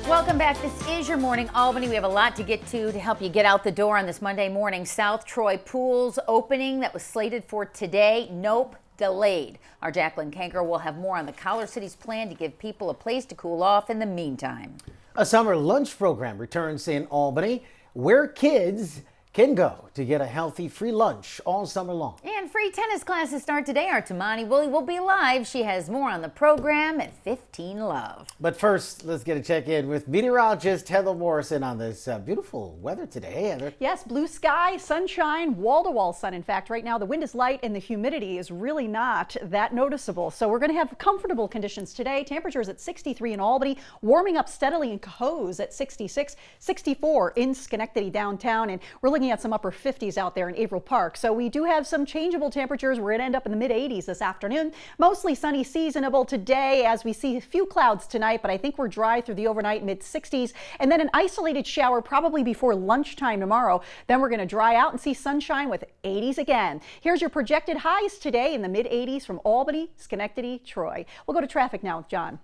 Welcome back. This is your Morning Albany. We have a lot to get to help you get out the door on this Monday morning. South Troy Pool's opening that was slated for today, nope, delayed. Our Jacqueline Kanker will have more on the Collar City's plan to give people a place to cool off in the meantime. A summer lunch program returns in Albany where kids can go to get a healthy free lunch all summer long. And free tennis classes start today. Our Tamani Willie will be live. She has more on the program at 15 Love. But first, let's get a check-in with meteorologist Heather Morrison on this beautiful weather today. Hey, Heather. Yes, blue sky, sunshine, wall-to-wall sun. In fact, right now the wind is light and the humidity is really not that noticeable. So we're going to have comfortable conditions today. Temperatures at 63 in Albany, warming up steadily in Cohoes at 66, 64 in Schenectady downtown, and we're looking at some upper 50s out there in Averill Park. So we do have some changeable temperatures. We're going to end up in the mid 80s this afternoon. Mostly sunny, seasonable today as we see a few clouds tonight, but I think we're dry through the overnight, mid 60s, and then an isolated shower probably before lunchtime tomorrow. Then we're going to dry out and see sunshine with 80s again. Here's your projected highs today in the mid 80s from Albany, Schenectady, Troy. We'll go to traffic now with John.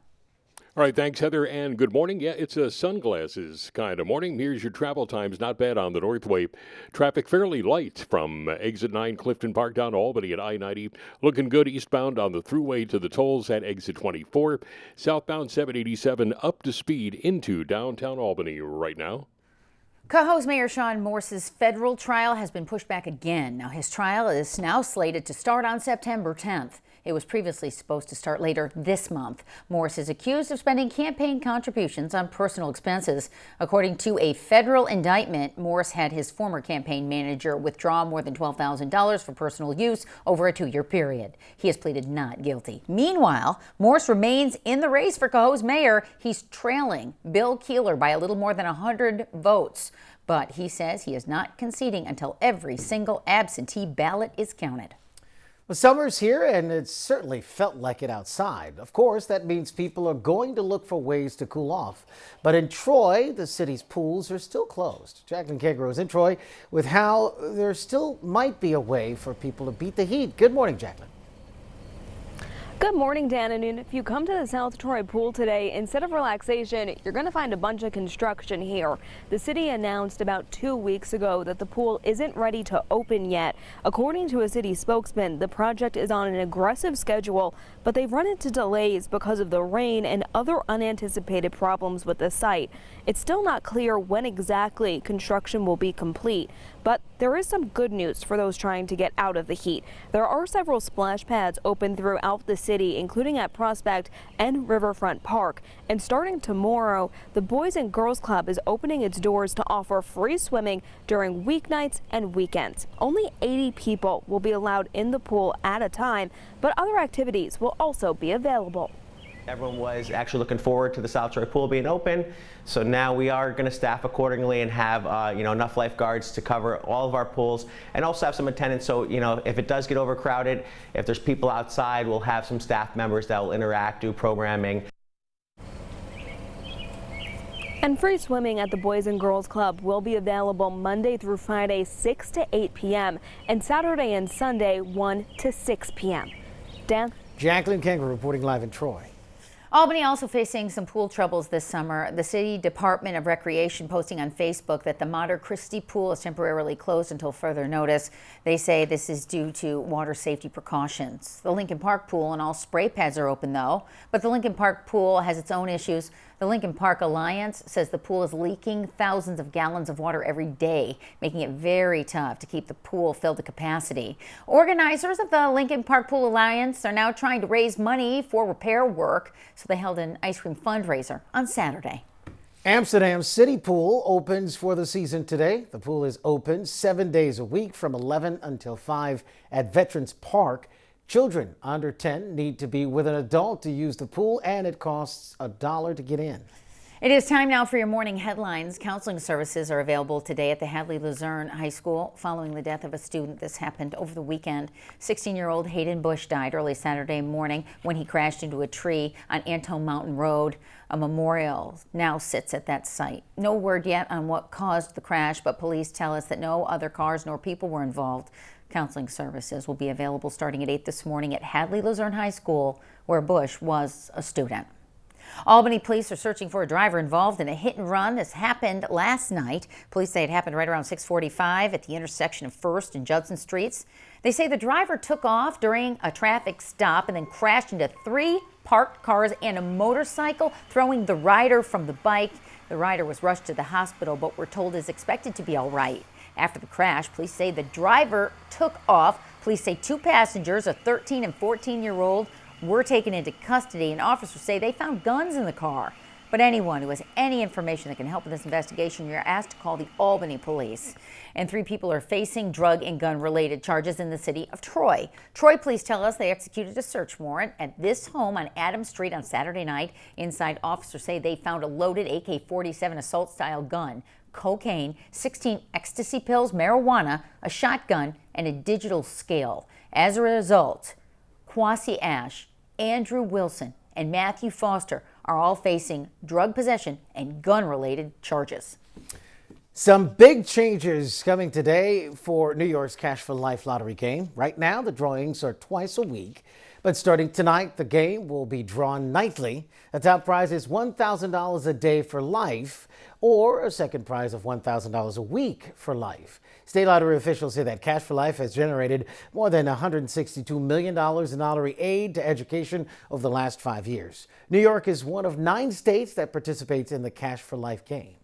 All right, thanks, Heather, and good morning. Yeah, it's a sunglasses kind of morning. Here's your travel times. Not bad on the Northway. Traffic fairly light from exit 9 Clifton Park down to Albany at I-90. Looking good eastbound on the thruway to the tolls at exit 24. Southbound 787 up to speed into downtown Albany right now. Cohoes Mayor Sean Morse's federal trial has been pushed back again. Now his trial is now slated to start on September 10th. It was previously supposed to start later this month. Morse is accused of spending campaign contributions on personal expenses. According to a federal indictment, Morse had his former campaign manager withdraw more than $12,000 for personal use over a 2-year period. He has pleaded not guilty. Meanwhile, Morse remains in the race for Cohoes mayor. He's trailing Bill Keeler by a little more than 100 votes. But he says he is not conceding until every single absentee ballot is counted. Well, summer's here and it's certainly felt like it outside. Of course, that means people are going to look for ways to cool off. But in Troy, the city's pools are still closed. Jacqueline Kanker is in Troy with how there still might be a way for people to beat the heat. Good morning, Jacqueline. Good morning, Dan. And if you come to the South Troy pool today, instead of relaxation, you're going to find a bunch of construction here. The city announced about 2 weeks ago that the pool isn't ready to open yet. According to a city spokesman, the project is on an aggressive schedule, but they've run into delays because of the rain and other unanticipated problems with the site. It's still not clear when exactly construction will be complete, but there is some good news for those trying to get out of the heat. There are several splash pads open throughout the city, including at Prospect and Riverfront Park. And starting tomorrow, the Boys and Girls Club is opening its doors to offer free swimming during weeknights and weekends. Only 80 people will be allowed in the pool at a time, but other activities will also be available. Everyone was actually looking forward to the South Troy pool being open, so now we are going to staff accordingly and have enough lifeguards to cover all of our pools, and also have some attendants. So if it does get overcrowded, if there's people outside, we'll have some staff members that will interact, do programming. And free swimming at the Boys and Girls Club will be available Monday through Friday 6 to 8 p.m. and Saturday and Sunday 1 to 6 p.m. Dan? Jacqueline Kanker reporting live in Troy. Albany also facing some pool troubles this summer. The City Department of Recreation posting on Facebook that the Mater Christi pool is temporarily closed until further notice. They say this is due to water safety precautions. The Lincoln Park pool and all spray pads are open though, but the Lincoln Park pool has its own issues. The Lincoln Park Alliance says the pool is leaking thousands of gallons of water every day, making it very tough to keep the pool filled to capacity. Organizers of the Lincoln Park Pool Alliance are now trying to raise money for repair work, so they held an ice cream fundraiser on Saturday. Amsterdam City Pool opens for the season today. The pool is open 7 days a week from 11 until 5 at Veterans Park. Children under 10 need to be with an adult to use the pool, and it costs $1 to get in. It is time now for your morning headlines. Counseling services are available today at the Hadley Luzerne High School following the death of a student. This happened over the weekend. 16-year-old Hayden Bush died early Saturday morning when he crashed into a tree on Antone Mountain Road. A memorial now sits at that site. No word yet on what caused the crash, but police tell us that no other cars nor people were involved. Counseling services will be available starting at 8 this morning at Hadley Luzerne High School, where Bush was a student. Albany police are searching for a driver involved in a hit and run. This happened last night. Police say it happened right around 6:45 at the intersection of 1st and Judson Streets. They say the driver took off during a traffic stop and then crashed into 3 parked cars and a motorcycle, throwing the rider from the bike. The rider was rushed to the hospital, but we're told is expected to be all right. After the crash, police say the driver took off. Police say 2 passengers, a 13 and 14-year-old, were taken into custody, and officers say they found guns in the car. But anyone who has any information that can help with this investigation, you're asked to call the Albany police. And 3 people are facing drug and gun-related charges in the city of Troy. Troy police tell us they executed a search warrant at this home on Adams Street on Saturday night. Inside, officers say they found a loaded AK-47 assault-style gun, cocaine, 16 ecstasy pills, marijuana, a shotgun, and a digital scale. As a result, Kwasi Ash, Andrew Wilson, and Matthew Foster are all facing drug possession and gun-related charges. Some big changes coming today for New York's Cash for Life lottery game. Right now, the drawings are twice a week, but starting tonight, the game will be drawn nightly. The top prize is $1,000 a day for life, or a second prize of $1,000 a week for life. State lottery officials say that Cash for Life has generated more than $162 million in lottery aid to education over the last 5 years. New York is one of 9 states that participates in the Cash for Life game.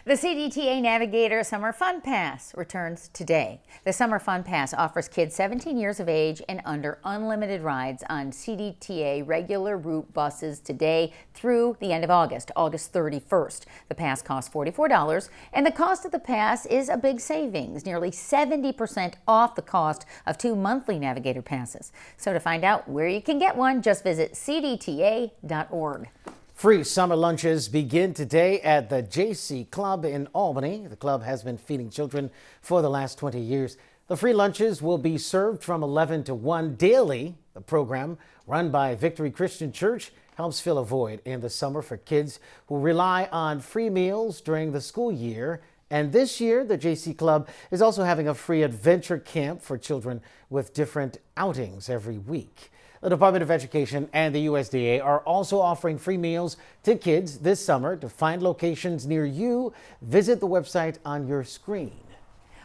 The CDTA Navigator Summer Fun Pass returns today. The Summer Fun Pass offers kids 17 years of age and under unlimited rides on CDTA regular route buses today through the end of August, August 31st. The pass costs $44, and the cost of the pass is a big savings, nearly 70% off the cost of 2 monthly Navigator passes. So to find out where you can get one, just visit cdta.org. Free summer lunches begin today at the JC Club in Albany. The club has been feeding children for the last 20 years. The free lunches will be served from 11 to 1 daily. The program, run by Victory Christian Church, helps fill a void in the summer for kids who rely on free meals during the school year. And this year, the JC Club is also having a free adventure camp for children with different outings every week. The Department of Education and the USDA are also offering free meals to kids this summer. To find locations near you, visit the website on your screen.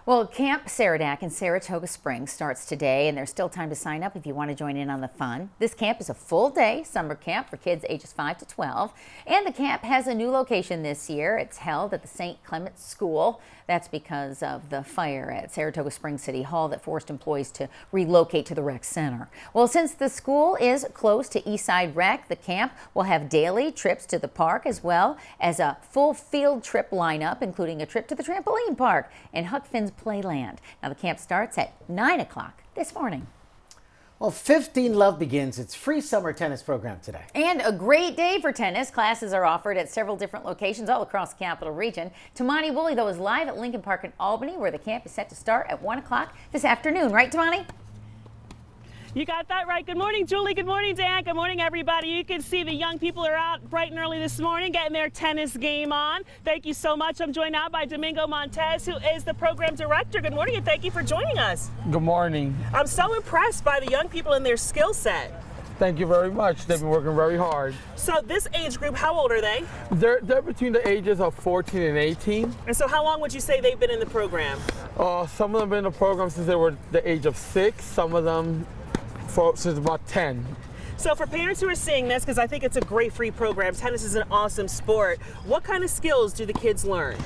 Well, Camp Saradac in Saratoga Springs starts today, and there's still time to sign up if you want to join in on the fun. This camp is a full-day summer camp for kids ages 5 to 12, and the camp has a new location this year. It's held at the St. Clement's School. That's because of the fire at Saratoga Springs City Hall that forced employees to relocate to the rec center. Well, since the school is close to Eastside Rec, the camp will have daily trips to the park as well as a full field trip lineup, including a trip to the trampoline park and Huck Finn's Playland. Now, the camp starts at 9 o'clock this morning. Well, 15 Love begins its free summer tennis program today. And a great day for tennis. Classes are offered at several different locations all across the Capital Region. Tamani Woolley, though, is live at Lincoln Park in Albany, where the camp is set to start at 1 o'clock this afternoon. Right, Tamani? You got that right. Good morning, Julie. Good morning, Dan. Good morning, everybody. You can see the young people are out bright and early this morning getting their tennis game on. Thank you so much. I'm joined now by Domingo Montez, who is the program director. Good morning, and thank you for joining us. Good morning. I'm so impressed by the young people and their skill set. Thank you very much. They've been working very hard. So this age group, how old are they? They're between the ages of 14 and 18. And so how long would you say they've been in the program? Some of them have been in the program since they were the age of 6. Some of them since about 10. So for parents who are seeing this, because I think it's a great free program, tennis is an awesome sport, what kind of skills do the kids learn?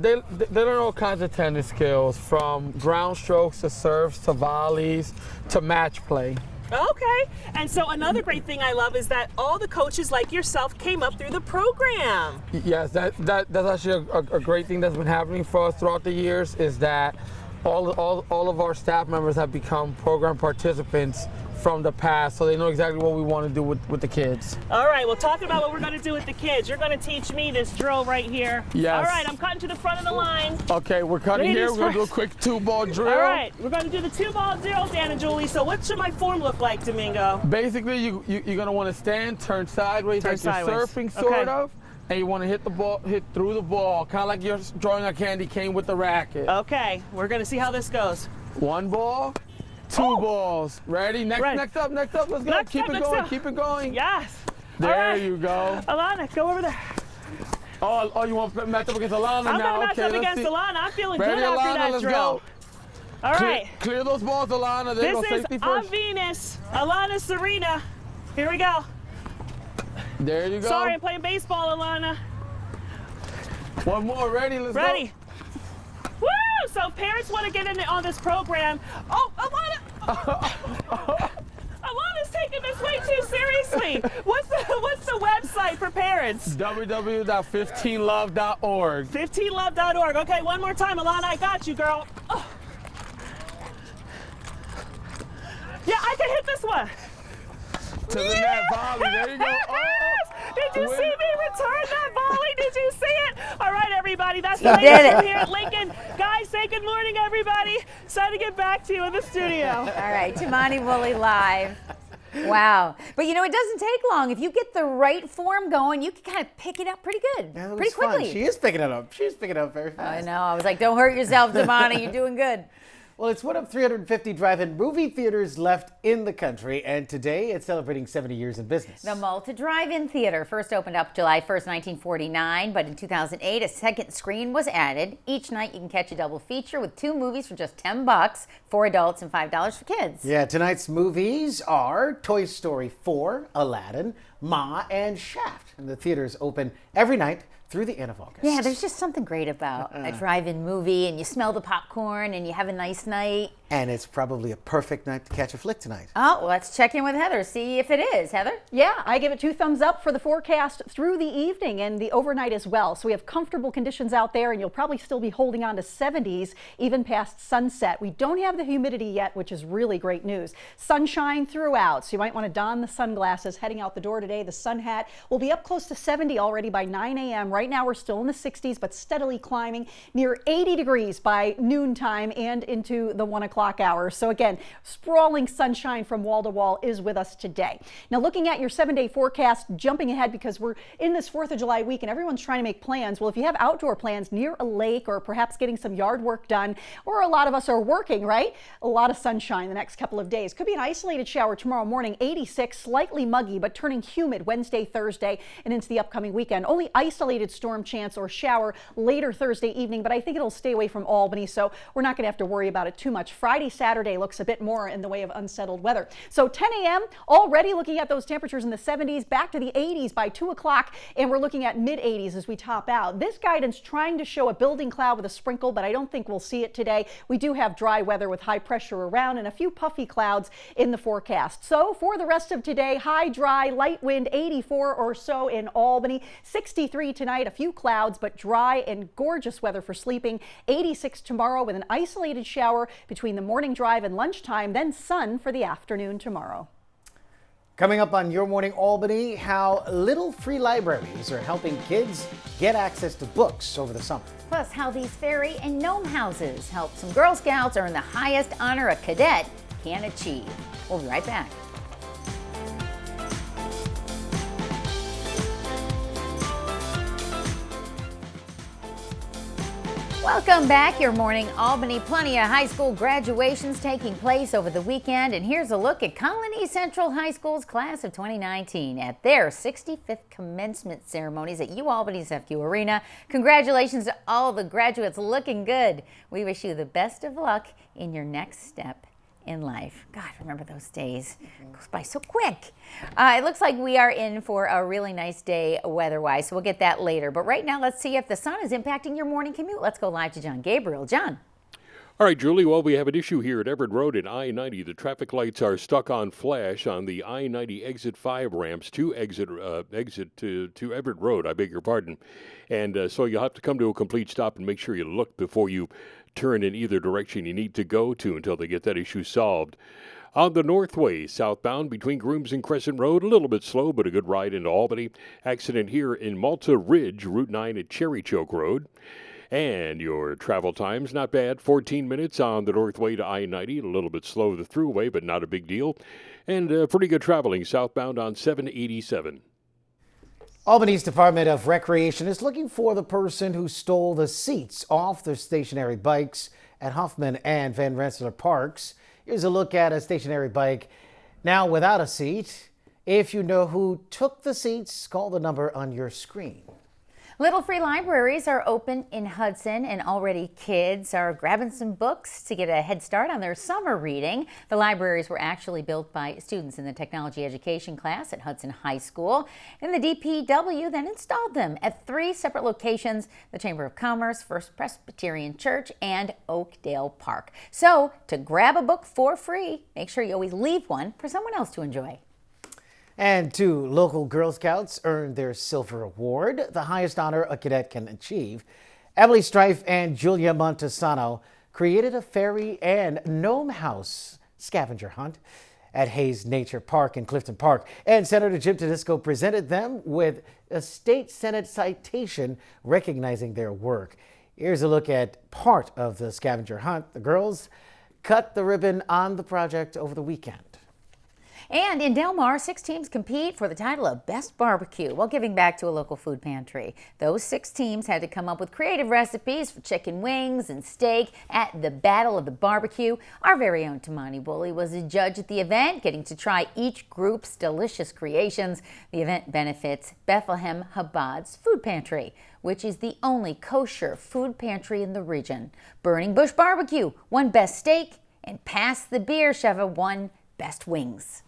They learn all kinds of tennis skills, from ground strokes to serves to volleys to match play. Okay, and so another great thing I love is that all the coaches like yourself came up through the program. Yes, that's actually a great thing that's been happening for us throughout the years, is that all of our staff members have become program participants from the past, so they know exactly what we want to do with the kids. All right, well, talking about what we're going to do with the kids, you're going to teach me this drill right here. Yes. All right, I'm cutting to the front of the line. Okay, we're cutting here. We're going to do a quick 2-ball drill. All right, we're going to do the 2-ball drill, Dan and Julie. So what should my form look like, Domingo? Basically, you're going to want to stand, turn sideways, like you're surfing, sort of. And you want to hit through the ball, kind of like you're drawing a candy cane with the racket. Okay, we're going to see how this goes. 1 ball, 2 balls. Ready? Next up. Let's go. Keep it going. Yes. There All right. you go. Alana, go over there. Oh, you want to match up against Alana I'm now? going to match Okay, up let's against see. Alana. I'm feeling Ready, good after Alana? that Let's drill. go. All right. Clear those balls, Alana. There you go, This is safety first. Venus, Alana Serena. Here we go. There you go. Sorry, I'm playing baseball, Alana. One more. Ready? Let's Ready. Woo! So parents want to get in on this program. Oh, Alana! Alana's taking this way too seriously. What's the website for parents? go. www.15love.org. 15love.org. Okay, one more time, Alana. I got you, girl. Oh. Yeah, I can hit this one. To the net volley. There you go. Oh. Did you see me return that volley? Did you see it? All right, everybody. That's the He did latest it. from here at Lincoln. Guys, say good morning, everybody. Excited to get back to you in the studio. All right, Tamani Woolley live. Wow. But you know, it doesn't take long. If you get the right form going, you can kind of pick it up pretty good, That was pretty quickly. fun. She is picking it up. She's picking it up very fast. I know. I was like, don't hurt yourself, Tamani. You're doing good. Well, it's one of 350 drive-in movie theaters left in the country, and today it's celebrating 70 years in business. The Malta Drive-In Theater first opened up July 1st, 1949, but in 2008, a second screen was added. Each night you can catch a double feature with 2 movies for just $10 for adults and $5 for kids. Yeah, tonight's movies are Toy Story 4, Aladdin, Ma, and Shaft. And the theaters open every night through the end of August. Yeah, there's just something great about a drive-in movie, and you smell the popcorn, and you have a nice night. And it's probably a perfect night to catch a flick tonight. Oh, well, let's check in with Heather, see if it is. Heather? Yeah, I give it 2 thumbs up for the forecast through the evening and the overnight as well. So we have comfortable conditions out there, and you'll probably still be holding on to 70s even past sunset. We don't have the humidity yet, which is really great news. Sunshine throughout, so you might want to don the sunglasses heading out the door today. The sun hat will be up close to 70 already by 9 a.m. Right now we're still in the 60s, but steadily climbing near 80 degrees by noontime and into the 1 o'clock hour. So again, sprawling sunshine from wall to wall is with us today. Now looking at your 7-day forecast, jumping ahead because we're in this 4th of July week and everyone's trying to make plans. Well, if you have outdoor plans near a lake or perhaps getting some yard work done, or a lot of us are working, right? A lot of sunshine the next couple of days. Could be an isolated shower tomorrow morning, 86, slightly muggy, but turning humid Wednesday, Thursday, and into the upcoming weekend. Only isolated storm chance or shower later Thursday evening, but I think it'll stay away from Albany, so we're not going to have to worry about it too much. Friday, Saturday looks a bit more in the way of unsettled weather. So 10 a.m. already looking at those temperatures in the 70s, back to the 80s by 2 o'clock, and we're looking at mid 80s as we top out. This guidance trying to show a building cloud with a sprinkle, but I don't think we'll see it today. We do have dry weather with high pressure around and a few puffy clouds in the forecast. So for the rest of today, high, dry, light wind, 84 or so in Albany, 63 tonight, a few clouds, but dry and gorgeous weather for sleeping, 86 tomorrow with an isolated shower between the morning drive and lunchtime, then sun for the afternoon tomorrow. Coming up on Your Morning Albany, how little free libraries are helping kids get access to books over the summer. Plus, how these fairy and gnome houses help some Girl Scouts earn the highest honor a cadet can achieve. We'll be right back. Welcome back, Your Morning Albany. Plenty of high school graduations taking place over the weekend, and here's a look at Colony Central High School's class of 2019 at their 65th commencement ceremonies at UAlbany's FQ Arena. Congratulations to all the graduates, looking good. We wish you the best of luck in your next step in life. God, remember those days. It goes by so quick. It looks like we are in for a really nice day weather-wise, so we'll get that later. But right now, let's see if the sun is impacting your morning commute. Let's go live to John Gabriel. John. All right, Julie, well, we have an issue here at Everett Road and I-90. The traffic lights are stuck on flash on the I-90 exit 5 ramps to exit to Everett Road, I beg your pardon. And so you'll have to come to a complete stop and make sure you look before you turn in either direction you need to go to until they get that issue solved. On the Northway, southbound between Grooms and Crescent Road, a little bit slow, but a good ride into Albany. Accident here in Malta Ridge, Route 9 at Cherry Choke Road. And your travel time's not bad, 14 minutes on the Northway to I-90, a little bit slow the throughway, but not a big deal. And pretty good traveling southbound on 787. Albany's Department of Recreation is looking for the person who stole the seats off their stationary bikes at Huffman and Van Rensselaer Parks. Here's a look at a stationary bike now without a seat. If you know who took the seats, call the number on your screen. Little free libraries are open in Hudson, and already kids are grabbing some books to get a head start on their summer reading. The libraries were actually built by students in the technology education class at Hudson High School, and the DPW then installed them at 3 separate locations: the Chamber of Commerce, First Presbyterian Church, and Oakdale Park. So to grab a book for free, make sure you always leave one for someone else to enjoy. And 2 local Girl Scouts earned their Silver Award, the highest honor a cadet can achieve. Emily Strife and Julia Montesano created a fairy and gnome house scavenger hunt at Hayes Nature Park in Clifton Park. And Senator Jim Tedisco presented them with a state Senate citation recognizing their work. Here's a look at part of the scavenger hunt. The girls cut the ribbon on the project over the weekend. And in Del Mar, 6 teams compete for the title of Best Barbecue while giving back to a local food pantry. Those 6 teams had to come up with creative recipes for chicken wings and steak at the Battle of the Barbecue. Our very own Tamani Woolley was a judge at the event, getting to try each group's delicious creations. The event benefits Bethlehem Chabad's Food Pantry, which is the only kosher food pantry in the region. Burning Bush Barbecue won Best Steak, and Pass the Beer Sheva won Best Wings.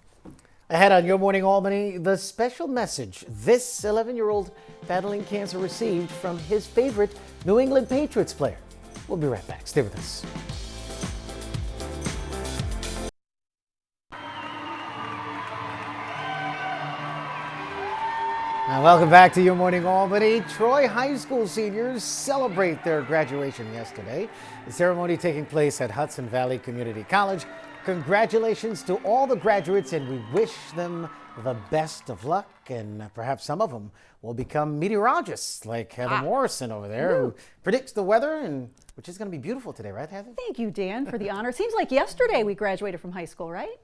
Ahead on Your Morning Albany, the special message this 11-year-old battling cancer received from his favorite New England Patriots player. We'll be right back. Stay with us. And welcome back to Your Morning Albany. Troy High School seniors celebrate their graduation yesterday. The ceremony taking place at Hudson Valley Community College. Congratulations to all the graduates, and we wish them the best of luck. And perhaps some of them will become meteorologists like Heather Morrison over there, who predicts the weather, and which is going to be beautiful today, right, Heather? Thank you, Dan, for the honor. Seems like yesterday we graduated from high school, right?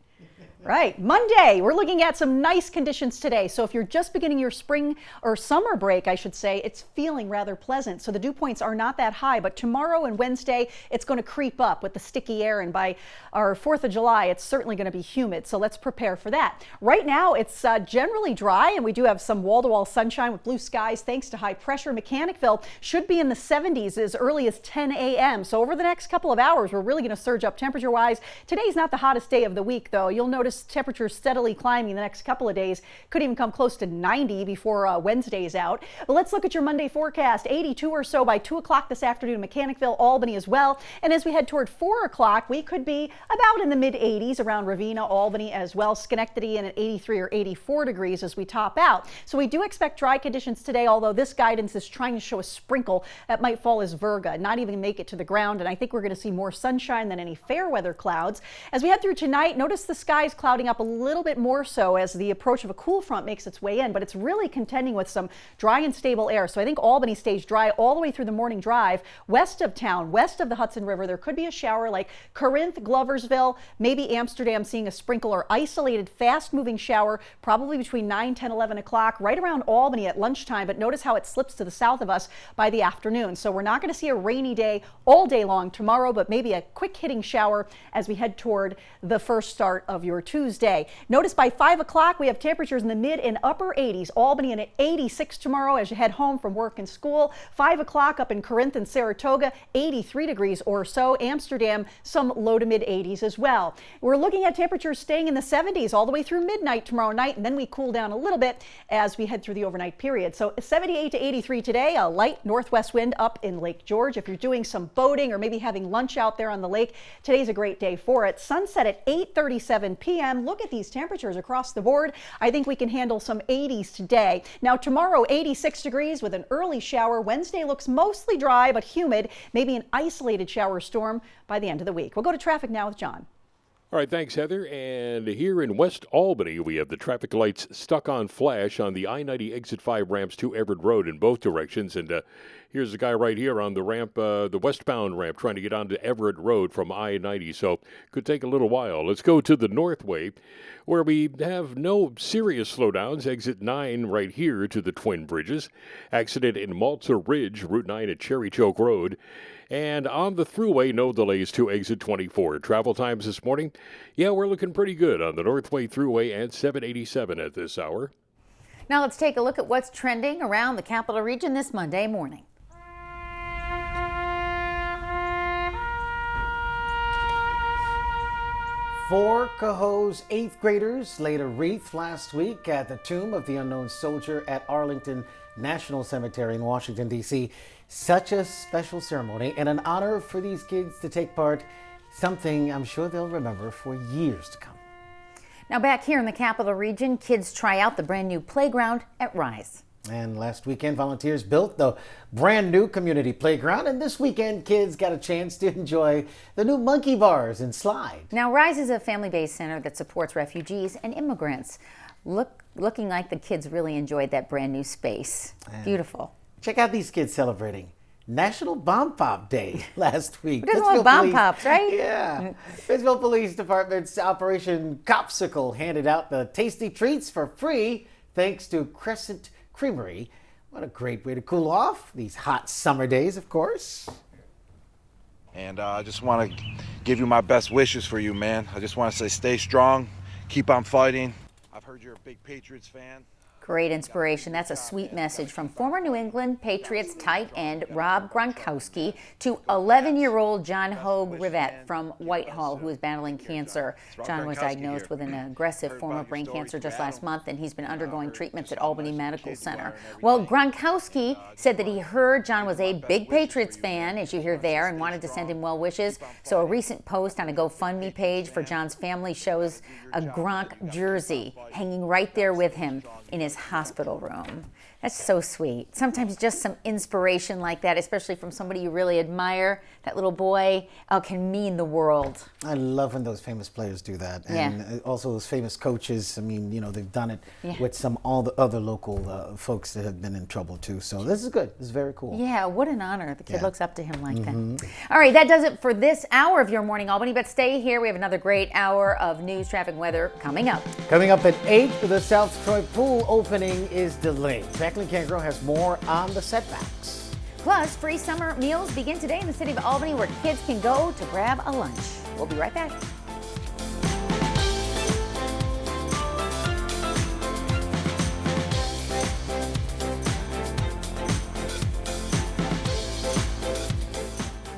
Right. Monday, we're looking at some nice conditions today. So if you're just beginning your spring or summer break, I should say, it's feeling rather pleasant. So the dew points are not that high, but tomorrow and Wednesday, it's going to creep up with the sticky air. And by our 4th of July, it's certainly going to be humid. So let's prepare for that. Right now, it's generally dry, and we do have some wall-to-wall sunshine with blue skies thanks to high pressure. Mechanicville should be in the 70s as early as 10 a.m. So over the next couple of hours, we're really going to surge up temperature-wise. Today's not the hottest day of the week, though. You'll notice temperatures steadily climbing the next couple of days. Could even come close to 90 before Wednesday is out. But let's look at your Monday forecast. 82 or so by 2 o'clock this afternoon. Mechanicville, Albany as well. And as we head toward 4 o'clock, we could be about in the mid 80s around Ravenna, Albany as well. Schenectady in at 83 or 84 degrees as we top out. So we do expect dry conditions today, although this guidance is trying to show a sprinkle that might fall as virga, not even make it to the ground. And I think we're going to see more sunshine than any fair weather clouds. As we head through tonight, notice the skies clouding up a little bit more so as the approach of a cool front makes its way in, but it's really contending with some dry and stable air. So I think Albany stays dry all the way through the morning drive. West of town, west of the Hudson River, there could be a shower like Corinth, Gloversville, maybe Amsterdam seeing a sprinkle or isolated fast-moving shower probably between 9, 10, 11 o'clock, right around Albany at lunchtime. But notice how it slips to the south of us by the afternoon. So we're not going to see a rainy day all day long tomorrow, but maybe a quick hitting shower as we head toward the first start of your Tuesday. Notice by 5 o'clock, we have temperatures in the mid and upper 80s. Albany in at 86 tomorrow as you head home from work and school. 5 o'clock up in Corinth and Saratoga, 83 degrees or so. Amsterdam, some low to mid 80s as well. We're looking at temperatures staying in the 70s all the way through midnight tomorrow night, and then we cool down a little bit as we head through the overnight period. So 78 to 83 today, a light northwest wind up in Lake George. If you're doing some boating or maybe having lunch out there on the lake, today's a great day for it. Sunset at 8:37 p.m. Look at these temperatures across the board. I think we can handle some 80s today. Now tomorrow, 86 degrees with an early shower. Wednesday looks mostly dry but humid, maybe an isolated shower storm by the end of the week. We'll go to traffic now with John. All right, thanks, Heather. And here in West Albany, we have the traffic lights stuck on flash on the I-90 exit 5 ramps to Everett Road in both directions. And here's the guy right here on the ramp, the westbound ramp, trying to get onto Everett Road from I-90. So could take a little while. Let's go to the Northway. where we have no serious slowdowns. Exit 9 right here to the Twin Bridges. Accident in Malta Ridge, Route 9 at Cherry Choke Road. And on the thruway, no delays to exit 24. Travel times this morning, yeah, we're looking pretty good on the Northway Thruway and 787 at this hour. Now let's take a look at what's trending around the capital region this Monday morning. Four Cohoes 8th graders laid a wreath last week at the tomb of the unknown soldier at Arlington National Cemetery in Washington, D.C. Such a special ceremony and an honor for these kids to take part, something I'm sure they'll remember for years to come. Now back here in the capital region, kids try out the brand new playground at Rise. And last weekend, volunteers built the brand new community playground. And this weekend, kids got a chance to enjoy the new monkey bars and slide. Now, Rise is a family-based center that supports refugees and immigrants. Looking like the kids really enjoyed that brand new space. And beautiful. Check out these kids celebrating National Bomb Pop Day last week. Who doesn't love bomb pops, right? Yeah. Pittsville Police Department's Operation Copsicle handed out the tasty treats for free thanks to Crescent Creamery. What a great way to cool off these hot summer days, of course. And I just want to give you my best wishes for you, man. I just want to say stay strong, keep on fighting. I've heard you're a big Patriots fan. Great inspiration. That's a sweet message from former New England Patriots tight end Rob Gronkowski to 11-year-old John Hogue Rivette from Whitehall, who is battling cancer. John was diagnosed with an aggressive form of brain cancer just last month, and he's been undergoing treatments at Albany Medical Center. Well, Gronkowski said that he heard John was a big Patriots fan, as you hear there, and wanted to send him well wishes. So a recent post on a GoFundMe page for John's family shows a Gronk jersey hanging right there with him in his hospital room. That's so sweet. Sometimes just some inspiration like that, especially from somebody you really admire, that little boy, can mean the world. I love when those famous players do that. And also those famous coaches. I mean, you know, they've done it with all the other local folks that have been in trouble too. So this is good. This is very cool. Yeah, what an honor. The kid looks up to him like that. All right, that does it for this hour of Your Morning Albany, but stay here. We have another great hour of news, traffic, and weather coming up. Coming up at 8, the South Troy pool opening is delayed. Jacqueline Kangro has more on the setbacks. Plus, free summer meals begin today in the city of Albany, where kids can go to grab a lunch. We'll be right back.